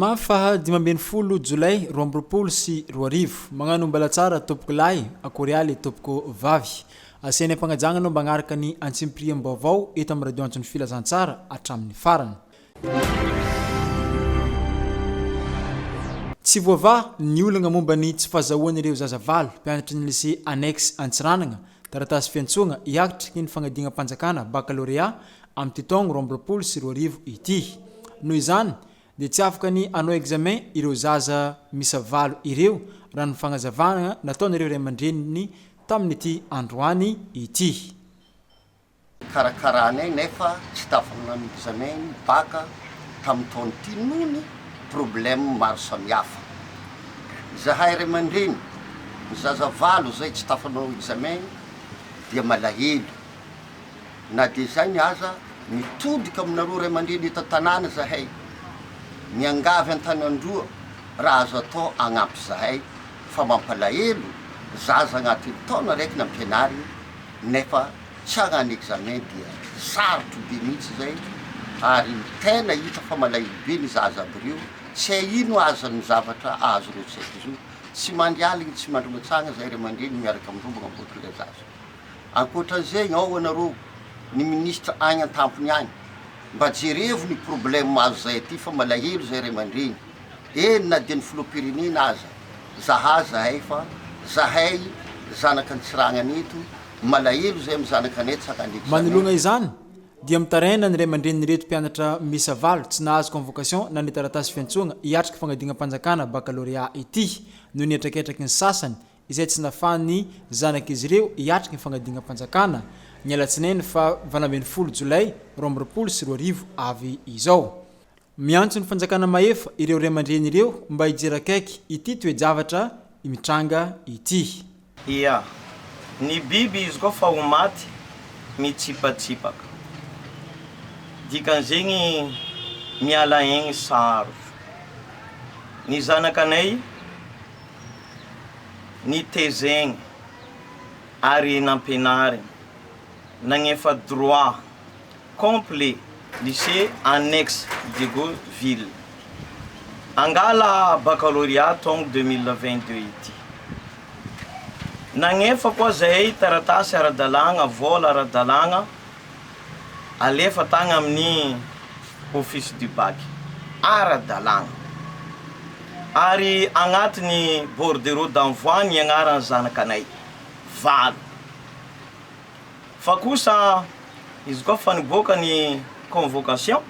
Zoma faha 12 Jolay 2024 magnano mbalatsara topoko lahy akorialy topoko vavy asiany ampagnajagna no magnaraka ny antsimpriam-baovao eto amin'ny radio antony filazantsara atramin'ny farany. Tsy voava ny olagna momba ny tsy fahazahoan'ireo zazavalo mpianatra ny lycée annexe Antsiranana taratasy fiantsonga hiakatra ny fagnadinam-panjakana baccalauréat amin'ny titongo 2024 ity. Noho izany dia tsy afaka ny anao examen ireo zaza misa valo ireo raha ny fagnazavana nataon'ireo ray aman-dreniny tamin'ity androany ity. Karakarana nefa tsy tafagnano examen baka tamin'ny taona ity noho ny problème maro samihafa. Zahay ray aman-dreny ny zazavalo zay tsy tafanao examen dia malahelo. Na dia zay ny aza mitodika aminareo ray aman-dreny eto tanàna zahay. Miangavy an-tany androa raha azo atao agnampy zahay fa mampalahelo zaza agnatin'ny taona raiky na ampianary nefa tsy hagnano examen dia sarotro be mihitsy zay ary tena hita fa malahelo be ny zaza aby reo tsy hay ino aza ny zavatra azo reo tsy haiko izo tsy mandialigny tsy mandromatsagna zay ray aman-dreny miaraka amin'ireo magnamboatra zaza. Ankoatran'izay ao anareo ny ministre agny an-tampony agny mba jerevo ny problème azo zay aty fa malahelo zay ray aman-dreny. Na dia ny filoham-pirenena aza zahay fa zahay zanaka Antsiragnana eto malahelo zay amin'ny zanaka anay tsy hakan'examen. Manologna izany dia mitaraina ny ray aman-dreniny reto mpianatra misa valo tsy nahazo convocation na ny taratasy fiantsonga hiatrika fagnadinam-panjakana baccalauréat ity noho ny atraketraky ny sasany izay tsy nahafahan'ny zanak'izy ireo hiatrika ny fagnadinam-panjakana ny alatsinainy fa 20 Jolay 2024 avy izao. Miantso ny fanjakana maefa ireo ray aman-dreny ireo mba hijery akaiky ity toe-javatra imitranga ity. Ia, ny biby izy koa fa ho maty mitsipatsipaka. Dikan'izegny miala egny saro. Ny zanakanay nitezegny ary nampianariny nagnefa droit complet lycée annexe Degauville. Angala baccalauréat taongo 2022 ity. Nagnefa koa zahay taratasy ara-dalagna, vola ara-dalagna alefa tagny amin'ny office du bac ara-dalagna. Ary agnatin'ny bordereau d'envoi ny agnaran'ny zanakanay valo. Fa kosa izy koa fa niboaka ny convocation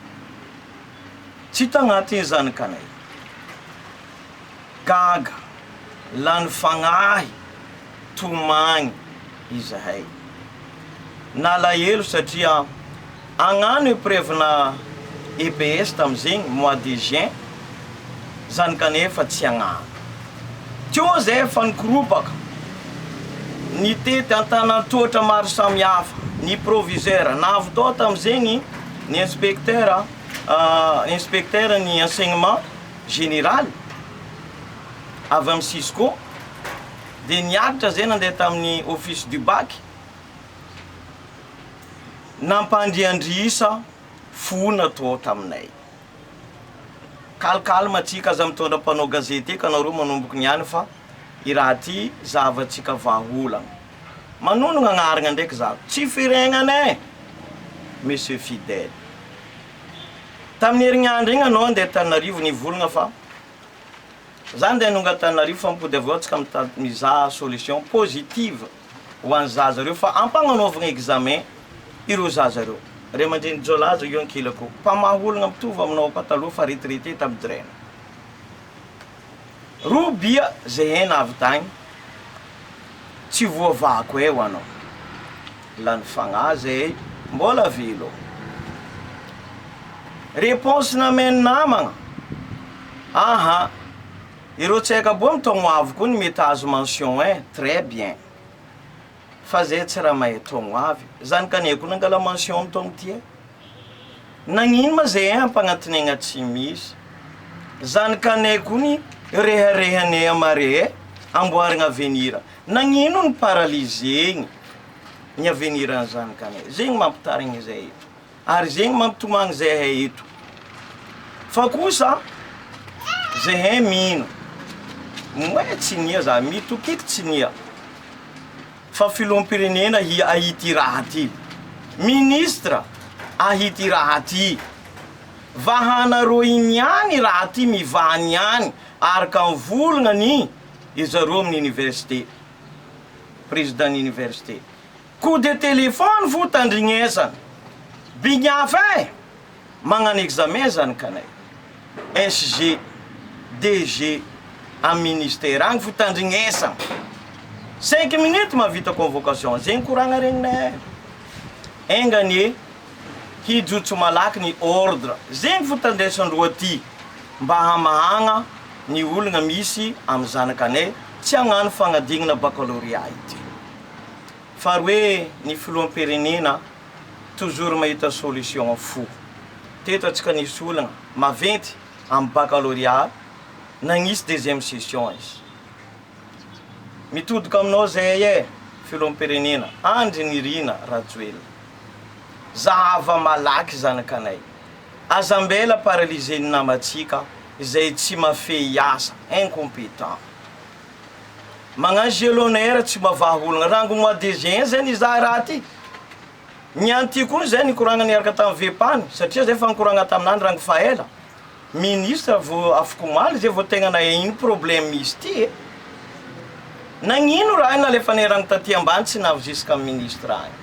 tsy tagnatin'ny zanakanay. Gaga lany fagnahy tomagny izahay. Nalahelo satria agnano épreuve-na EPS tam'izegny mois de juin zanakanay fa tsy agnano. Teo zay fa nikoropaka nitety an-tanan-tohatra maro samihafa ny proviseur nahavotao tam'izegny ny inspecteur ny enseignement général avy amin'ny Cisco dia niakatra zay nandeha tamin'ny office du bac nampandriandrisa fona atao taminay. Kalkalma atsika aza mitondra mpanao gazety eky anareo manomboky niany fa iraha ty zavatsika vahaolagna. Manono gn'agnaragna ndraiky za tsy firegnanay monsieur fidèle. Tamin'ny herignandro igny anao andeha Antananarivo nivolagna fa za andeha nonga Antananarivo fa mipody avao tsika mizaha solution positive ho an'ny zaza reo fa ampagnanaovagna examen ireo zaza reo. Ray aman-dreny jolaza io ankilako mpamaholagna mitovy aminao pataloha fa retraité tabidraina. Robia zay navy tagny tsy voavako eo anao. Lany fagnahy zay mbola velo. Réponse nameny namagna. Aha. Ireo tsy haika bo mitogno avy koa ny mety azo mention très bien. Fa zay tsy raha mahay togno avy. Zanakanay koa nangala mention mitogno ty. Nagnino ma zay ampagnatinegna tsy misy. Zanakanay koa ny reharehanay amare amboarigna avenir. Nagnino ny paralysegny ny avenir ny zanakanay. Zegny mampitarigny zay eto. Ary zegny mampitomagny zay eto. Fa kosa zahay mino moe tsy nia za mitokiky tsy nia fa filoham-pirenena ahity raha ty ministra ahity raha ty vahanareo iny any raha ty mivany any araka ny volonany izareo amin'ny université président université coup de téléphone vo tandrignesana bignafa magnano examen zany kanay SG DG amin'ny ministère agny vo tandrignesana 5 minutes mavita convocation zegny koragna regninay engany hijotso malaky ny ordre zegny vo tandresandreo aty mba hamahagna ny ologna misy amy zanakanay tsy hagnano fagnadignana baccalauréat ity fa hoe ny filoham-pirenena toujours mahita solution fo teto atsika nisy olagna maventy amy baccalauréat nagnisy deuxième session izy mitodika aminao zay filoham-pirenena andry nirina rajoela zahava malaky zanakanay azambela paralysé ny namatsika izay tsy mafehy asa incompétent magnano gelonnaire tsy mavaha olagna rango mois de juin zay nizaha raha ty niany ty koa zay nikoragna niaraka tamin'ny vepany satria zay fa nikoragna taminany rango faela ministre vo afaka omaly zay vo tegna na ino problème misy ty nagnino raha ina lefa neragno taty ambany tsy navy jusqu'à ministre agny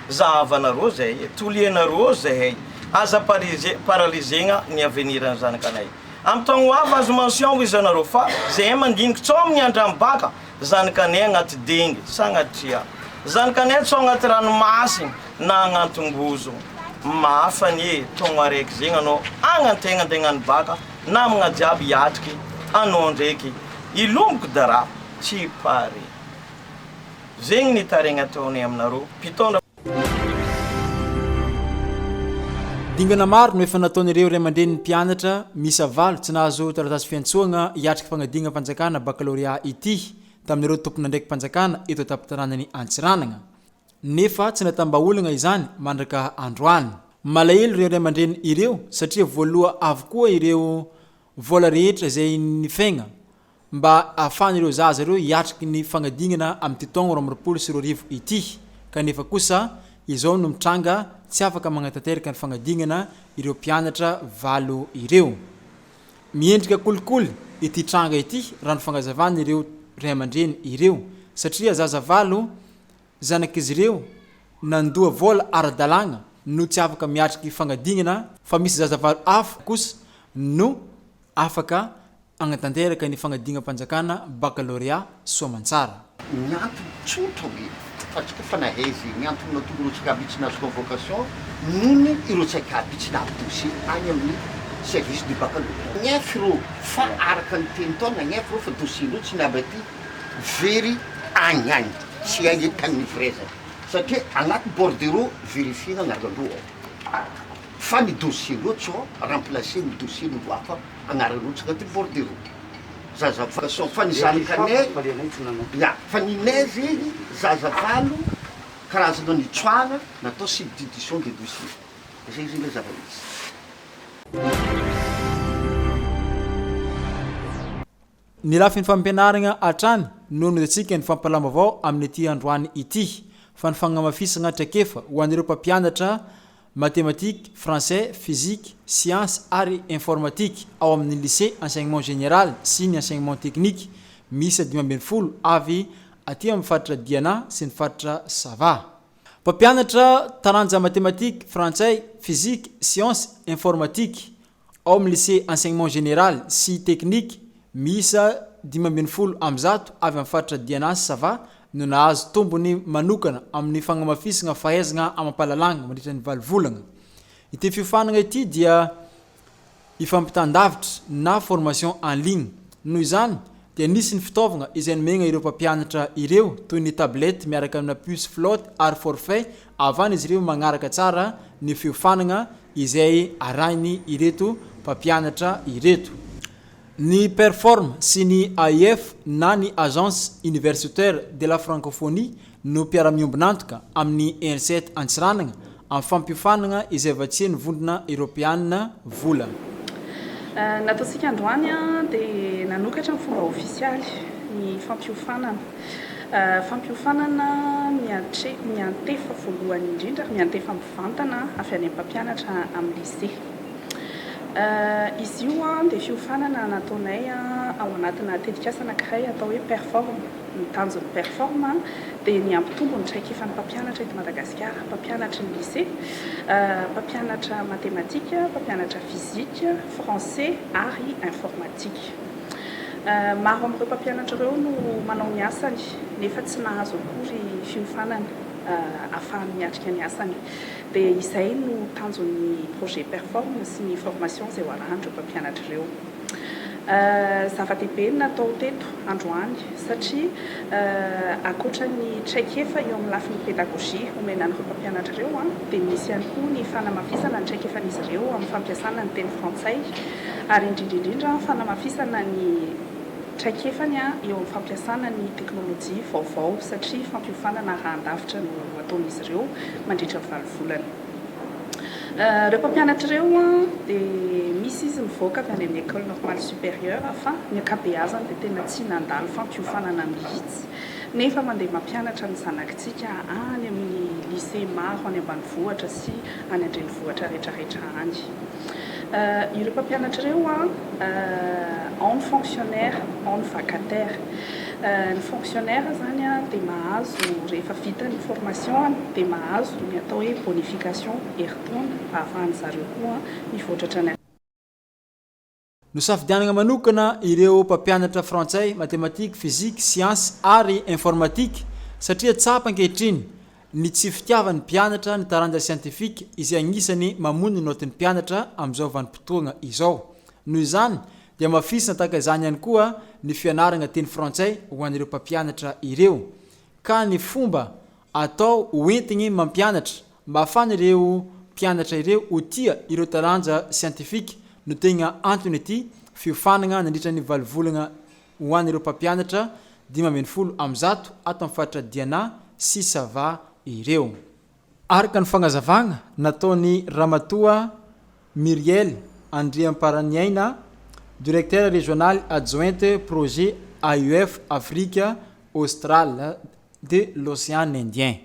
zahavanareo zay tolianareo zay aza paralysegna ny aveniran'ny zanakanay amy taogno avy azo mention ho izanareo fa zay mandiniky tsao amin'ny andra baka zanakanay agnaty dengy sagnatria zanakanay tsao agnaty ranomasiny na agnatongozo mafany togno araiky zegny anao agnategna andegnany baka namagna jiaby hiatriky anao ndraiky ilomboko dara tsy pare zegny nitaregna ataonay aminareo mpitondra dingana maro no efa nataon'ireo ray aman-dreniny mpianatra misa valo tsy nahazo taratasy fiantsoagna hiatriky fagnadina mpanjakana baccalauréat ity tamin'ireo tompona ndraiky mpanjakana eto tapitaranany Antsiranana nefa tsy natambaolagna izany mandraka androany malahelo ireo ray aman-dreny ireo satria voaloha avokoa ireo vola rehetra izay nifaigna mba ahafahan'ireo zaza ireo hiatriky ny fagnadinana amin'ny titogno 2020 ity kanefa kosa izao no mitranga tsy afaka magnatanteraka ny fagnadinana ireo mpianatra valo ireo miendrika kolikoly ity tranga ity raha ny fagnazavana ireo ray aman-dreny ireo satria zaza valo zanak'izy ireo nandoa vola ara-dalagna no tsy afaka miatriky fagnadinana fa misy zaza valo hafa kosa no afaka agnatanteraka ny fagnadinam-panjakana baccalauréat soamantsara miantony tsotra hoe fatsika fanahezy miantony natongo rotsika aby tsy nahazo convocation nony ireo tsaika aby tsy nahaby dossier any amin'ny service du baccalauréat gnefa ireo fa araka ny teny tao nagnefa reo fa dossier reo tsy nahaby aty very agny agny tsy agny tagny vraizany satria agnaty bordereau vérifiena anaran'reo ao fa ny dossier reo tsao remplacer ny dossier ny hafa agnaran'reo tsika ty bordereau zaza vocation fa ny zanakanay fa ninay zegny zaza valo karazana ny tsoana natao substitution de dossier zay zegny le zava-misy ny lafin'ny fampianaragna atrany nono atsika ny fampalama avao amin'ny ity androany ity fa ny fagnamafisagna traikefa ho an'ireo mpampianatra mathématique, français, physique, sciences, ary informatique ao amin'ny lycée enseignement général sy ny enseignement technique misy 12 avy aty amin'ny faritra Diana sy ny faritra Sava. Mpampianatra taranja mathématique, français, physique, sciences, informatique ao amin'ny lycée enseignement général sy technique misy 12 amzato avy amin'ny faritra Diana sy Sava no nahazo tombony manokana amin'ny fagnamafisagna fahaizagna amampalalagna mandritra ny valivolagna. Ity fiofanagna ity dia ifampitandavitra na formation en ligne. Noho izany dia nisy ny fitaovagna izay nomegna ireo mpampianatra ireo toy ny tablette miaraka amina puce flotte ary forfait avana izy ireo magnaraka tsara ny fiofanagna izay arahiny ireto mpampianatra ireto. Ny Perform sy ny AIF na ny Agence Universitaire de la Francophonie no mpiara-miombonantoka amin'ny ENSET Antsiranana amin'ny fampiofanagna izay vatsiany vondrona Europiana vola. Nataontsika androany dia nanokatra ny fomba ofisialy ny fampiofanana fampiofanana miantefa voalohany indrindra miantefa mivantana avy any mpampianatra amin'ny lycée izy io dia fiofanana nataonay ao anatina tetikasa anankiray atao hoe performe ny tanjony performe dia ny ampitombo ny traikefan'ny mpampianatra eto Madagasikara mpampianatra ny lycée mpampianatra matematika mpampianatra fizika français ary informatique maro amin'ireo mpampianatra ireo no manao ny asany nefa tsy nahazo akory fiofanana ahafahany miatrika ny asany dia izay no tanjon'ny projet performe sy ny formation izay hoarahan'ireo mpampianatra ireo zava-dehibe natao teto androany satria akoatra ny traikefa eo amin'ny lafiny pédagogie omenan'ireo mpampianatra ireo dia misy ihany koa ny fanamafisana ny traikefan'izy ireo amin'ny fampiasana ny teny frantsay ary indrindrindrindra fanamafisana ny traikefany eo amin'ny fampiasana ny teknôlôjia vaovao satria fampiofanana rahan-davitra no ataon'izy ireo mandritra 7 volana ireo mpampianatra ireo dia misy izy mivoaka avy any amin'ny école normale supérieure fa ny ankabeazany dia tena tsy nandalo fampiofanana mihitsy nefa mandeha mampianatra ny zanakitsika any amin'ny lycée maro any ambanivohitra sy any andrenivohitra rehetrarehetra any ireo mpampianatra ireo en fonctionnaire en vacataire ny fonctionnaire zany dia mahazo rehefa vita ny formation dia mahazo ny atao hoe bonification herintaona ahafahany zareo koa mivoatratra ny nosafidianana manokana ireo mpampianatra frantsay matematika fizika siansy ary informatika satria tsapa ankehitriny ny tsy fitiavan'ny mpianatra ny taranja siantifika izay agnisany mamono ny notin'ny mpianatra amin'izao vanim-potoana izao noho izany dia mafisina tahaka izany ihany koa ny fianarana teny frantsay ho an'ireo mpampianatra ireo ka ny fomba atao hoentigny mampianatra mba hafan'ireo mpianatra ireo ho tia ireo taranja siantifika no tegna antony ity fiofanana nandritra ny 7 volana ho an'ireo mpampianatra 12 am'zato ato amin'ny faritra Diana sy Sava ireo araka ny fagnazavagna nataony Ramatoa Muriel Andriamparaniaina directeur régional adjointe projet AUF Afrique Australe de l'Océan Indien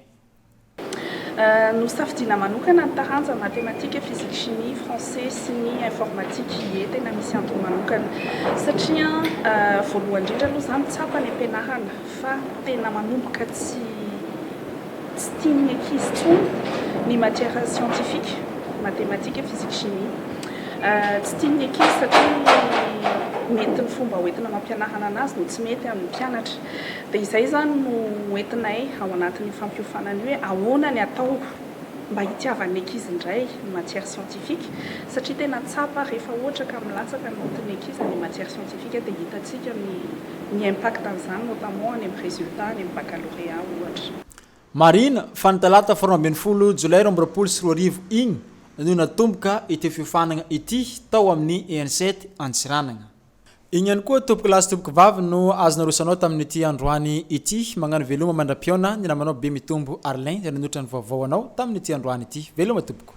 nosafidina manokana ny taranja matematika physique chimie français sy ny informatique tena misy antony manokana satria voalohany indrindra aloha zany tsapa ny ampianarana fa tena manomboka tsy tiany ankizy tsony ny matière scientifique mathématique physique chimie tsy tiany ankizy satria mety ny fomba hoentina mampianarana anazy no tsy mety amin'ny mpianatra dia izay zany no hoentinay ao anatin'ny fampiofanana hoe ahoana ny atao mba hitiavan'ny ankizy indray ny matière scientifique satria tena tsapa rehefa ohatra ka milatsaka ny notin'ny ankizy ny matière scientifique dia hitantsika ny impact an'izany notamment any amin'ny résultat any amin'ny baccalauréat ohatra marina fa ny talata 12 Jolay 2024 igny no natomboka ity fiofanana ity tao amin'ny EN7 Antsiranana igny ihany koa tompoko lasy tompoko vavy no azona rosanao tamin'ity androany ity magnano veloma mandram-piona ny namanao be mitombo Arlin izay nanotra ny vaovao anao tamin'ity androany ity veloma tompoko